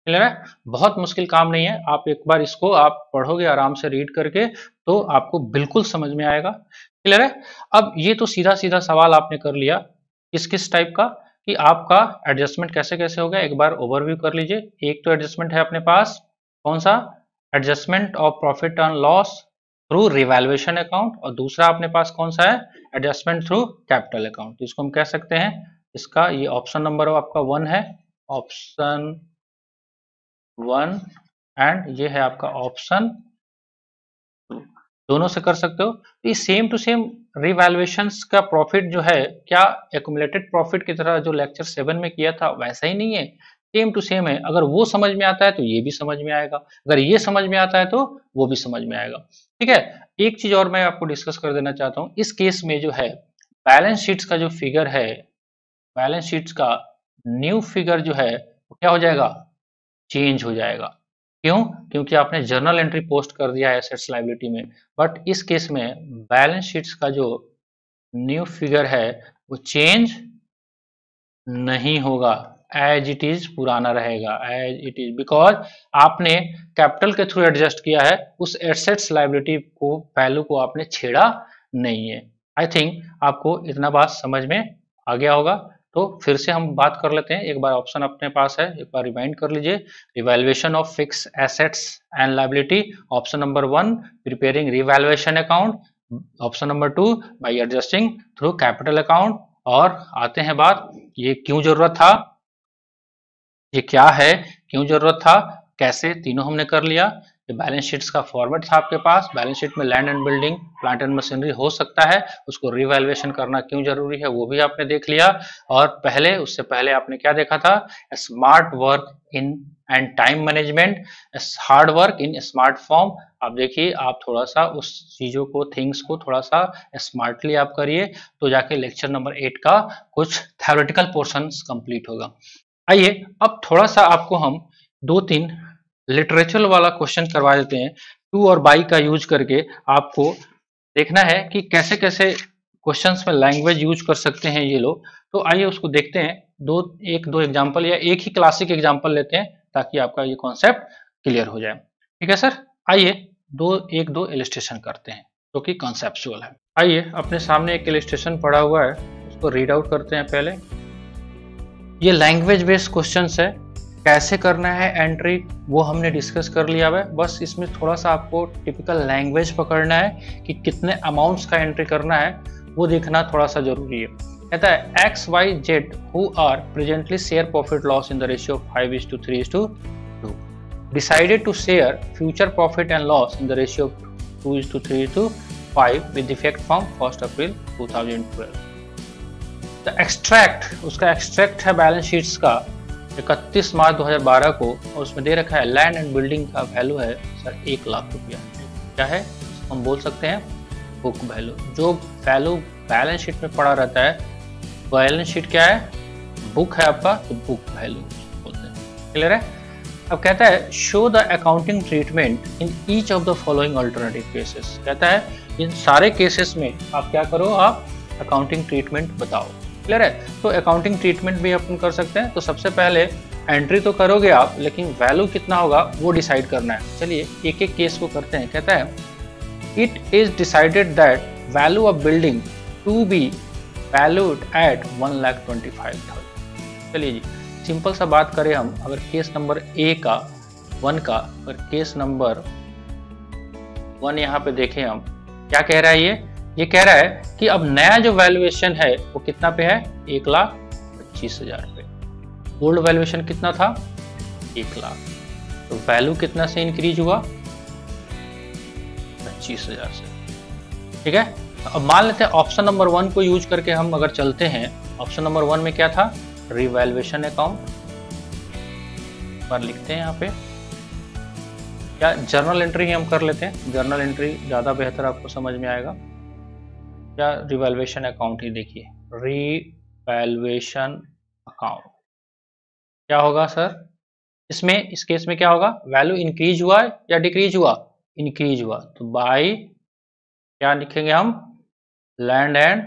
Clear है, बहुत मुश्किल काम नहीं है, आप एक बार इसको आप पढ़ोगे आराम से रीड करके तो आपको बिल्कुल समझ में आएगा। क्लियर है। अब ये तो सीधा सीधा सवाल आपने कर लिया, किस किस टाइप का, कि आपका एडजस्टमेंट कैसे कैसे होगा, एक बार ओवरव्यू कर लीजिए। एक तो एडजस्टमेंट है अपने पास, कौन सा, adjustment of profit and loss through revaluation account, और दूसरा अपने पास कौन सा है, एडजस्टमेंट थ्रू कैपिटल अकाउंट। इसको हम कह सकते हैं, इसका ये ऑप्शन नंबर आपका 1 है, ऑप्शन 1, एंड ये है आपका ऑप्शन 2, दोनों से कर सकते हो। तो ये सेम टू सेम रिवैल्यूएशंस का प्रॉफिट जो है, क्या एक्युमुलेटेड प्रॉफिट की तरह जो लेक्चर 7 में किया था वैसा ही नहीं है, सेम टू सेम है। अगर वो समझ में आता है तो ये भी समझ में आएगा, अगर ये समझ में आता है तो वो भी समझ में आएगा। ठीक है, एक चीज और मैं आपको डिस्कस कर देना चाहता हूँ, इस केस में जो है बैलेंस शीट्स का जो फिगर है, बैलेंस शीट्स का न्यू फिगर जो है वो क्या हो जाएगा, चेंज हो जाएगा। क्यों, क्योंकि आपने जर्नल एंट्री पोस्ट कर दिया है एसेट्स लायबिलिटी में, बट इस केस में बैलेंस शीट्स का जो न्यू फिगर है वो चेंज नहीं होगा, एज इट इज पुराना रहेगा, एज इट इज, बिकॉज आपने कैपिटल के थ्रू एडजस्ट किया है, उस एसेट्स लायबिलिटी को, वैल्यू को आपने छेड़ा नहीं है। आई थिंक आपको इतना बात समझ में आ गया होगा। तो फिर से हम बात कर लेते हैं, एक बार ऑप्शन अपने पास है, एक बार रिमाइंड कर लीजिए। Revaluation of fix assets and liability, option number 1 preparing revaluation account, option number 2 bye adjusting through capital account. और आते हैं बात, ये क्यों जरूरत था, ये क्या है, क्यों जरूरत था, कैसे, तीनों हमने कर लिया। ये बैलेंस शीट्स का फॉर्मेट था आपके पास, बैलेंस शीट में land and building, plant and machinery हो सकता है, उसको रिवैल्यूएशन करना क्यों जरूरी है वो भी आपने देख लिया। और पहले, उससे पहले आपने क्या देखा था, smart work in and time management, hard work in smart form. आप देखिए, आप थोड़ा सा उस चीजों को, थिंग्स को थोड़ा सा स्मार्टली आप करिए, तो जाके लेक्चर नंबर 8 का कुछ थ्योरेटिकल पोर्शन कंप्लीट होगा। आइए अब थोड़ा सा आपको हम 2-3 लिटरेचर वाला क्वेश्चन करवा देते हैं, टू और बाई का यूज करके आपको देखना है कि कैसे कैसे क्वेश्चंस में लैंग्वेज यूज कर सकते हैं ये लोग। तो आइए उसको देखते हैं, एक दो एग्जांपल या एक ही क्लासिक एग्जांपल लेते हैं ताकि आपका ये कॉन्सेप्ट क्लियर हो जाए। ठीक है सर, आइए एक दो इलस्ट्रेशन करते हैं जो कि कॉन्सेप्चुअल है। आइए, अपने सामने एक इलस्ट्रेशन पड़ा हुआ है, उसको रीड आउट करते हैं पहले। ये लैंग्वेज बेस्ड क्वेश्चंस है, कैसे करना है एंट्री वो हमने डिस्कस कर लिया है, बस इसमें थोड़ा सा आपको टिपिकल लैंग्वेज पकड़ना है कि कितने अमाउंट्स का एंट्री करना है वो देखना थोड़ा सा जरूरी है। कहता है X Y Z who are presently share profit loss in the ratio of 5:3:2 decided to share future profit and loss in the ratio of 2:3:5 with effect from 1 April 2012। The extract, उसका एक्सट्रैक्ट है बैलेंस शीट्स का 31 मार्च 2012 को, और उसमें दे रखा है लैंड एंड बिल्डिंग का वैल्यू है सर 1 लाख रुपया। क्या है, हम बोल सकते हैं बुक वैल्यू। जो वैल्यू बैलेंस शीट में पड़ा रहता है, बैलेंस शीट क्या है, बुक है आपका, तो बुक वैल्यू बोलते हैं। क्लियर है। अब कहता है show the accounting treatment in each of the following alternative cases. कहता है इन सारे केसेस में आप क्या करो, आप अकाउंटिंग ट्रीटमेंट बताओ। क्लियर है। तो अकाउंटिंग ट्रीटमेंट भी अपन कर सकते हैं। तो सबसे पहले एंट्री तो करोगे आप, लेकिन वैल्यू कितना होगा वो डिसाइड करना है। चलिए एक एक केस को करते हैं। कहता है it is decided that value of building to be valued at 1,25,000। चलिए जी, सिंपल सा बात करें हम, अगर केस नंबर ए का 1 का, अगर केस नंबर 1 यहाँ पे देखें हम, क्या कह रहा है ये कह रहा है कि अब नया जो वैल्यूएशन है वो कितना पे है, 1,25,000 पे। ओल्ड वैल्यूएशन कितना था, 1 लाख। तो वैल्यू कितना से इंक्रीज हुआ? 25,000 से। ठीक है, अब मान लेते हैं ऑप्शन नंबर 1 को यूज करके हम अगर चलते हैं, ऑप्शन नंबर 1 में क्या था? रिवैल्यूएशन अकाउंट पर लिखते हैं यहाँ पे, या जर्नल एंट्री ही हम कर लेते हैं, जर्नल एंट्री ज्यादा बेहतर आपको समझ में आएगा, या रिवैल्यूएशन अकाउंट ही देखिए, रिवैल्यूएशन अकाउंट। क्या होगा सर इसमें, इस केस में क्या होगा? वैल्यू इंक्रीज हुआ या डिक्रीज हुआ? इंक्रीज हुआ, तो बाय क्या लिखेंगे हम? Land and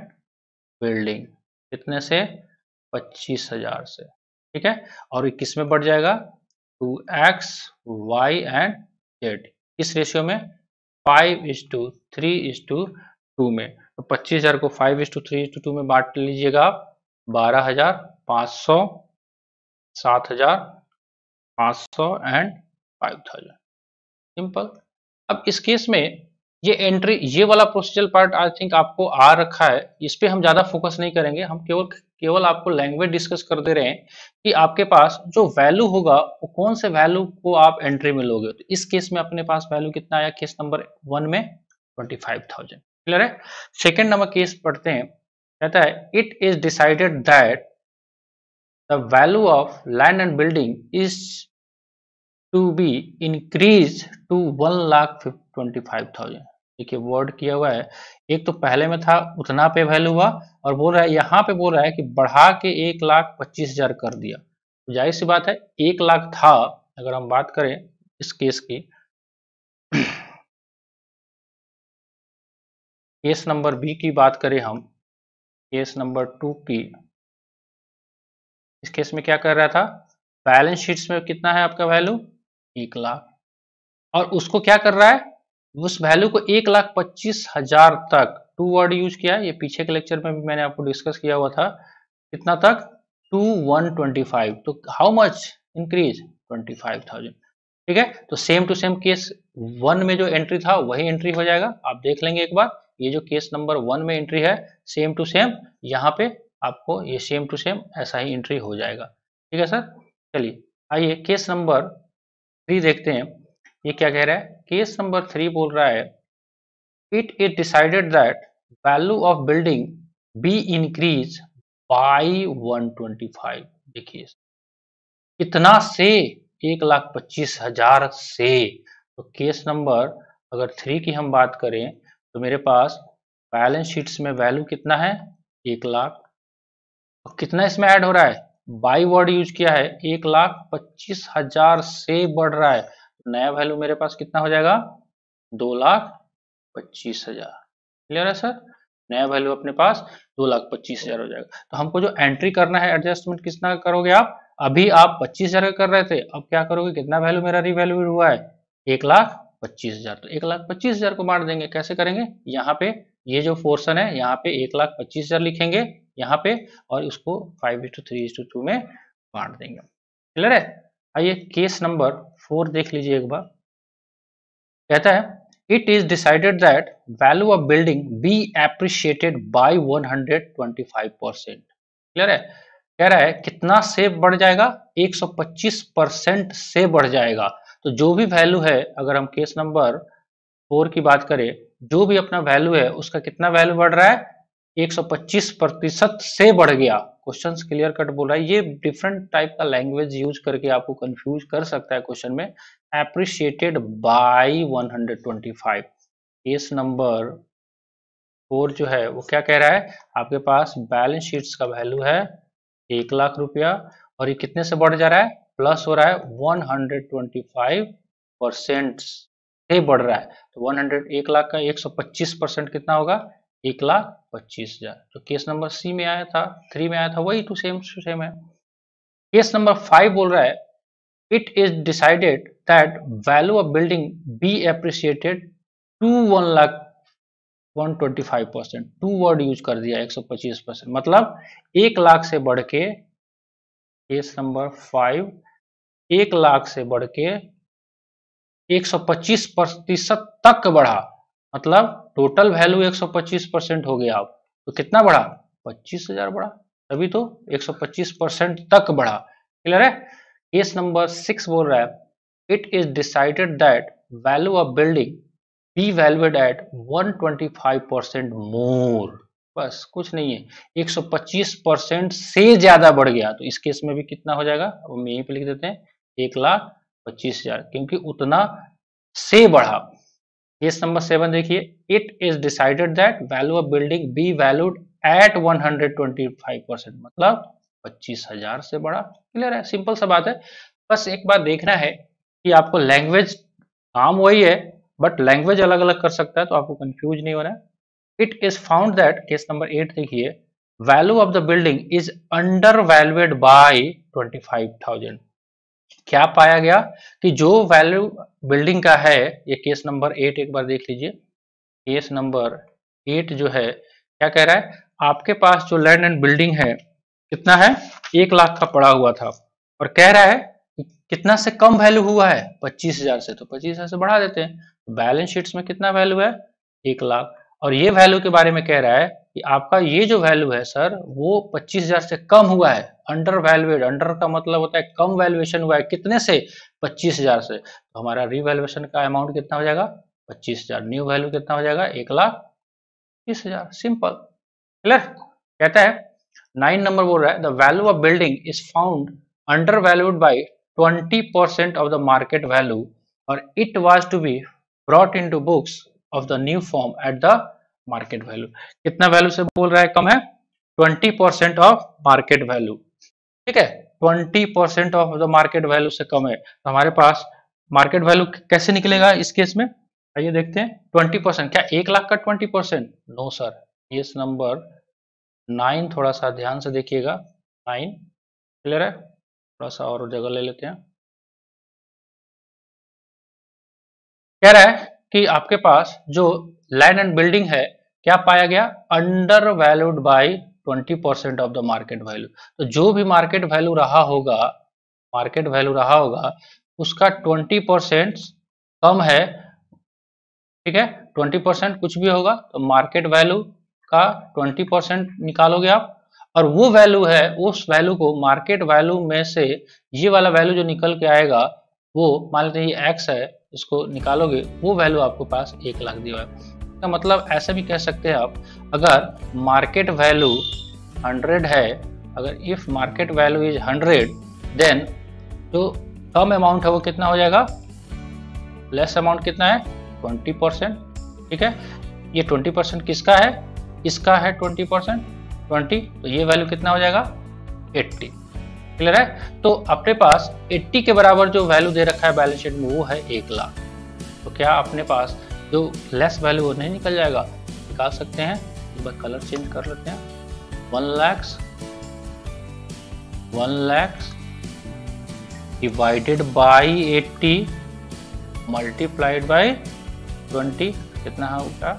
building. कितने से? 25,000 से। ठीक है, और ये किस में बढ़ जाएगा? 2x, y and z। किस रेशियो में? 5:3:2 में। तो 25,000 को 5:3:2 में बांट लीजिएगा आप, 12,500, 7,500 एंड 5,000। सिंपल। अब इस केस में ये एंट्री, ये वाला प्रोसीजरल पार्ट आई थिंक आपको आ रखा है, इस पे हम ज्यादा फोकस नहीं करेंगे, हम केवल आपको लैंग्वेज डिस्कस कर दे रहे हैं कि आपके पास जो वैल्यू होगा वो कौन से वैल्यू को आप एंट्री में लोगे। तो इस केस में अपने पास वैल्यू कितना आया केस नंबर 1 में? 25,000। क्लियर है? सेकेंड नंबर केस पढ़ते हैं, कहता है it is decided that the value of land and building is to be increase to 1,25,000। देखिए वर्ड किया हुआ है, एक तो पहले में था उतना पे वैल्यू हुआ, और बोल रहा है यहाँ पे बोल रहा है कि बढ़ा के 1,25,000 कर दिया। तो जाहिर सी बात है 1,00,000 था, अगर हम बात करें इस केस की, केस नंबर बी की बात करें हम, केस नंबर 2 की, इस केस में क्या कर रहा था? बैलेंस शीट्स में कितना है आपका वैल्यू? 1,00,000, और उसको क्या कर रहा है? उस वैल्यू को 1,25,000 तक, टू वर्ड यूज किया है, ये पीछे के लेक्चर में भी मैंने आपको डिस्कस किया हुआ था, कितना तक? 2,125। तो हाउ मच इंक्रीज? 25,000। ठीक है, तो सेम टू सेम केस 1 में जो एंट्री था वही एंट्री हो जाएगा। आप देख लेंगे एक बार, ये जो केस नंबर 1 में एंट्री है सेम टू सेम यहाँ पे आपको ये सेम टू सेम ऐसा ही एंट्री हो जाएगा। ठीक है सर, चलिए आइए केस नंबर 3 देखते हैं, ये क्या कह रहा है? केस नंबर 3 बोल रहा है it is decided that value of building be increase by 125। देखिए कितना से? 1,25,000 से। तो केस नंबर अगर 3 की हम बात करें तो मेरे पास बैलेंस शीट्स में वैल्यू कितना है? 1,00,000, और कितना इसमें ऐड हो रहा है? बाई वर्ड यूज किया है, 1,25,000 से बढ़ रहा है, नया वैल्यू मेरे पास कितना हो जाएगा? 2,25,000। क्लियर है सर? नया वैल्यू अपने पास 2,25,000 हो जाएगा। तो हमको जो एंट्री करना है एडजस्टमेंट कितना करोगे आप? अभी आप 25,000 का कर रहे थे, अब क्या करोगे? कितना वैल्यू मेरा रिवैल्यू हुआ है? 1,25,000। तो 1,25,000 को बांट देंगे। कैसे करेंगे? यहाँ पे ये जो पोर्शन है यहाँ पे 1,25,000 लिखेंगे यहाँ पे, और उसको 5:3:2 में बांट देंगे। क्लियर है? आइए केस नंबर 4 देख लीजिए एक बार। कहता है it is decided that value of building be appreciated by 125%। Clear है? कह रहा है कितना से बढ़ जाएगा? 125% से बढ़ जाएगा। तो जो भी वैल्यू है, अगर हम केस नंबर 4 की बात करें, जो भी अपना वैल्यू है उसका कितना वैल्यू बढ़ रहा है? 125% से बढ़ गया। क्वेश्चन क्लियर कट बोल रहा है, ये डिफरेंट टाइप का लैंग्वेज यूज करके आपको कंफ्यूज कर सकता है क्वेश्चन में। Appreciated by 125। केस नंबर 4 जो है वो क्या कह रहा है? आपके पास बैलेंस शीट्स का वैल्यू है 1,00,000 रुपया, और ये कितने से बढ़ जा रहा है? प्लस हो रहा है 125% से बढ़ रहा है। तो 1,00,000 का 125% कितना होगा? 1,25,000। तो केस नंबर सी में आया था, 3 में आया था, वही टू सेम है। केस नंबर 5 बोल रहा है it is decided that value of building be appreciated to 125%। To word use कर दिया, 125%, मतलब 1,00,000 से बढ़ के, केस नंबर 5 1,00,000 से बढ़ के 125% तक बढ़ा, मतलब टोटल वैल्यू 125% हो गया। अब तो कितना बढ़ा? 25,000 बढ़ा, तभी तो 125% तक बढ़ा। क्लियर है? केस नंबर 6 बोल रहा है it is decided that value of building B valued eight 125% मोर। बस कुछ नहीं है, 125% से ज्यादा बढ़ गया तो इस केस में भी कितना हो जाएगा, अब हम यहीं पे लिख देते हैं 1,25,000, क्योंकि उतना से बढ़ा। केस नंबर 7 देखिए, it is decided that value of building B valued eight 125%, मतलब 25,000 से बड़ा। क्लियर है, सिंपल सा बात है। बस एक बात देखना है कि आपको लैंग्वेज काम वही है बट लैंग्वेज अलग अलग कर सकता है, तो आपको कंफ्यूज नहीं होना है। It is found that, case number 8 देखिए, value of the building is undervalued by 25,000। क्या पाया गया कि जो वैल्यू बिल्डिंग का है, ये केस नंबर 8 एक बार देख लीजिए। केस नंबर 8 जो है क्या कह रहा है, आपके पास जो लैंड एंड बिल्डिंग है कितना है, 1 लाख का पड़ा हुआ था और कह रहा है कितना से कम वैल्यू हुआ है, 25,000 से, तो 25,000 से बढ़ा देते हैं। बैलेंस शीट्स में कितना वैल्यू है, 1 लाख, और ये वैल्यू के बारे में कह रहा है कि आपका ये जो वैल्यू है सर वो 25,000 से कम हुआ है, अंडर वैल्यूएड। अंडर का मतलब होता है कम वैल्यूएशन हुआ है, कितने से, 25,000 से। तो हमारा रीवैल्यूएशन का अमाउंट कितना हो जाएगा, 25,000। न्यू वैल्यू कितना हो जाएगा, 1,20,000। Simple, clear. कहता है 9 नंबर बोल रहा है, the value of building is found under valued by 20% of the market value or it was to be brought into books of the new firm at the market value। कितना वैल्यू से बोल रहा है, कम है, 20% ऑफ मार्केट वैल्यू। ठीक है, 20% ऑफ द मार्केट वैल्यू से कम है, तो हमारे पास मार्केट वैल्यू कैसे निकलेगा इस केस में, आइए देखते हैं। 20%, क्या 1 लाख का 20%? No sir. केस नंबर 9 थोड़ा सा ध्यान से देखिएगा, 9 क्लियर है, थोड़ा सा और जगह ले लेते हैं। कह रहा है कि आपके पास जो लैंड एंड बिल्डिंग है क्या पाया गया, under valued bye 20% of the market value. तो जो भी मार्केट वैल्यू रहा होगा उसका 20% कम है। ठीक है, 20% कुछ भी होगा तो मार्केट वैल्यू का 20% निकालोगे आप, और वो वैल्यू है, उस वैल्यू को मार्केट वैल्यू में से ये वाला वैल्यू जो निकल के आएगा वो मान लेते हैं ये x है, इसको निकालोगे वो वैल्यू आपको पास 1 लाख दिया है। इसका मतलब ऐसे भी कह सकते हैं आप, अगर मार्केट वैल्यू 100 है, अगर if market value is 100 then जो कम अमाउंट है वो कितना हो जाएगा, लेस अमाउंट कितना है, 20%। ठीक है, ये 20% किसका है, इसका है 20%, 20, तो ये वैल्यू कितना हो जाएगा, 80। क्लियर है, तो अपने पास 80 के बराबर जो वैल्यू दे रखा है बैलेंस शीट में वो है 1 लाख। तो क्या अपने पास जो लेस वैल्यू वो नहीं निकल जाएगा, निकाल सकते हैं। एक बार कलर चेंज कर लेते हैं, 1 lakh divided by 80 multiplied by 20 कितना होगा,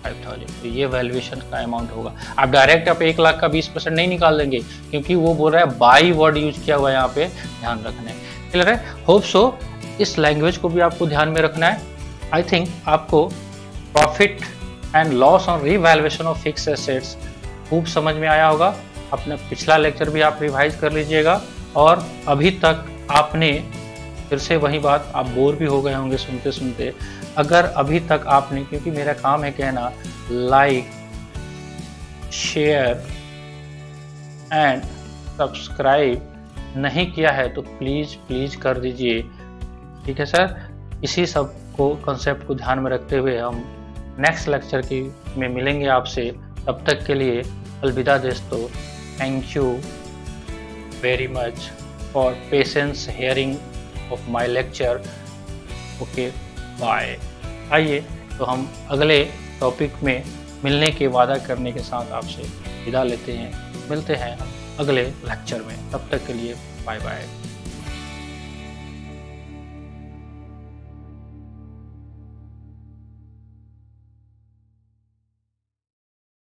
5,000। तो ये वैल्यूएशन का अमाउंट होगा। आप डायरेक्ट आप 1 लाख का 20% नहीं निकाल देंगे, क्योंकि वो बोल रहा है बाई वर्ड यूज किया हुआ है, यहाँ पे ध्यान रखना है। क्लियर है, होप सो इस लैंग्वेज को भी आपको ध्यान में रखना है। आई थिंक आपको profit and loss on revaluation of fixed assets खूब समझ में आया होगा। अपना पिछला लेक्चर भी आप रिवाइज कर लीजिएगा, और अभी तक आपने फिर से वही बात, आप बोर भी हो गए होंगे सुनते सुनते। अगर अभी तक आपने, क्योंकि मेरा काम है कहना, लाइक शेयर एंड सब्सक्राइब नहीं किया है तो प्लीज कर दीजिए। ठीक है सर, इसी सब को कंसेप्ट को ध्यान में रखते हुए हम नेक्स्ट लेक्चर की में मिलेंगे आपसे। तब तक के लिए अलविदा दोस्तों। Thank you very much for patience hearing of my lecture. Okay, bye. आइए तो हम अगले टॉपिक में मिलने के वादा करने के साथ आपसे विदा लेते हैं। मिलते हैं अगले लेक्चर में, तब तक के लिए बाय बाय।